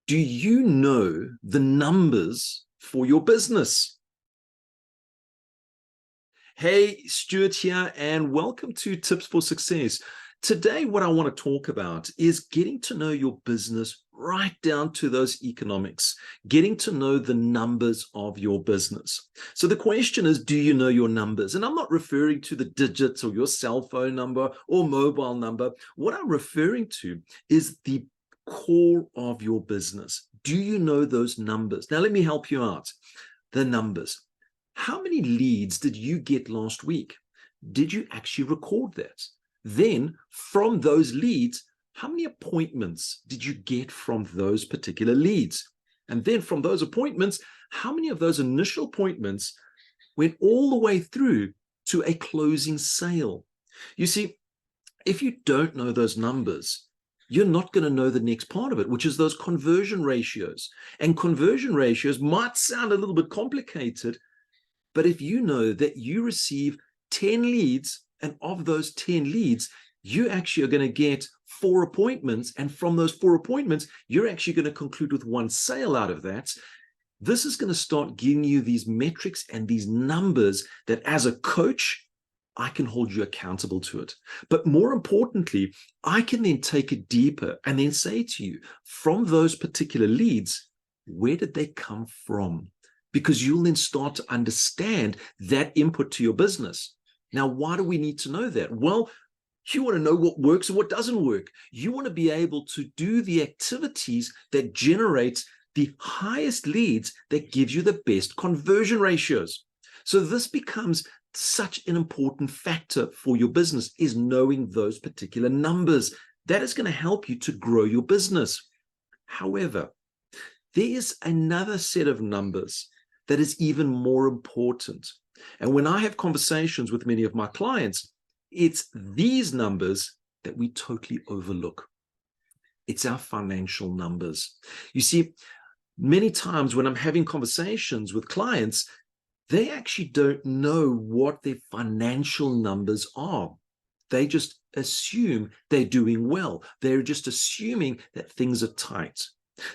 Do you know the numbers for your business? Hey, Stuart here, and welcome to Tips for Success. Today, what I want to talk about is getting to know your business right down to those economics, getting to know the numbers of your business. So the question is, do you know your numbers? And I'm not referring to the digits or your cell phone number or mobile number. What I'm referring to is the core of your business. Do you know those numbers? Now, let me help you out. The numbers. How many leads did you get last week? Did you actually record that? Then from those leads, how many appointments did you get from those particular leads? And then from those appointments, how many of those initial appointments went all the way through to a closing sale? You see, if you don't know those numbers, you're not going to know the next part of it, which is those conversion ratios. And conversion ratios might sound a little bit complicated, but if you know that you receive 10 leads, and of those 10 leads, you actually are going to get 4 appointments, and from those 4 appointments, you're actually going to conclude with 1 sale out of that. This is going to start giving you these metrics and these numbers that as a coach, I can hold you accountable to it. But more importantly, I can then take it deeper and then say to you, from those particular leads, where did they come from? Because you'll then start to understand that input to your business. Now, why do we need to know that? Well, you want to know what works and what doesn't work. You want to be able to do the activities that generate the highest leads that gives you the best conversion ratios. So this becomes such an important factor for your business, is knowing those particular numbers. That is going to help you to grow your business. However, there is another set of numbers that is even more important. And when I have conversations with many of my clients, it's these numbers that we totally overlook. It's our financial numbers. You see, many times when I'm having conversations with clients, they actually don't know what their financial numbers are. They just assume they're doing well. They're just assuming that things are tight.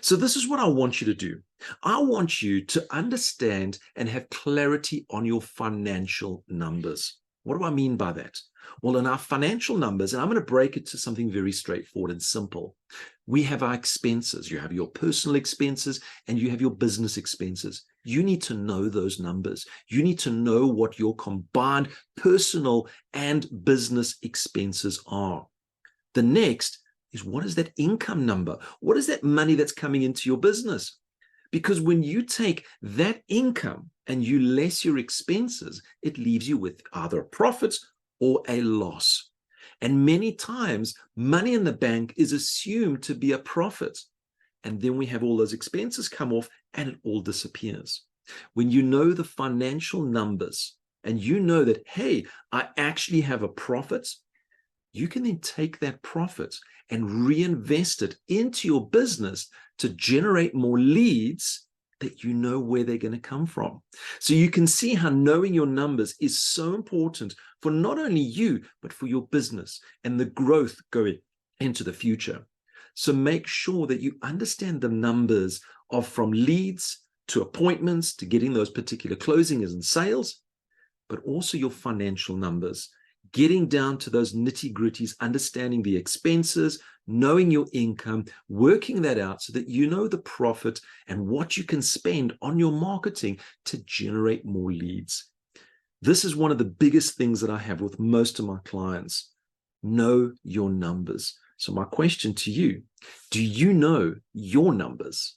So this is what I want you to do. I want you to understand and have clarity on your financial numbers. What do I mean by that? Well, in our financial numbers, and I'm going to break it to something very straightforward and simple. We have our expenses. You have your personal expenses and you have your business expenses. You need to know those numbers. You need to know what your combined personal and business expenses are. The next is, what is that income number? What is that money that's coming into your business? Because when you take that income and you less your expenses, it leaves you with either a profit or a loss. And many times, money in the bank is assumed to be a profit. And then we have all those expenses come off and it all disappears. When you know the financial numbers and you know that, hey, I actually have a profit, you can then take that profit and reinvest it into your business to generate more leads that you know where they're going to come from. So you can see how knowing your numbers is so important for not only you, but for your business and the growth going into the future. So make sure that you understand the numbers of from leads to appointments to getting those particular closings and sales, but also your financial numbers. Getting down to those nitty-gritties, understanding the expenses, knowing your income, working that out so that you know the profit and what you can spend on your marketing to generate more leads. This is one of the biggest things that I have with most of my clients. Know your numbers. So my question to you, do you know your numbers?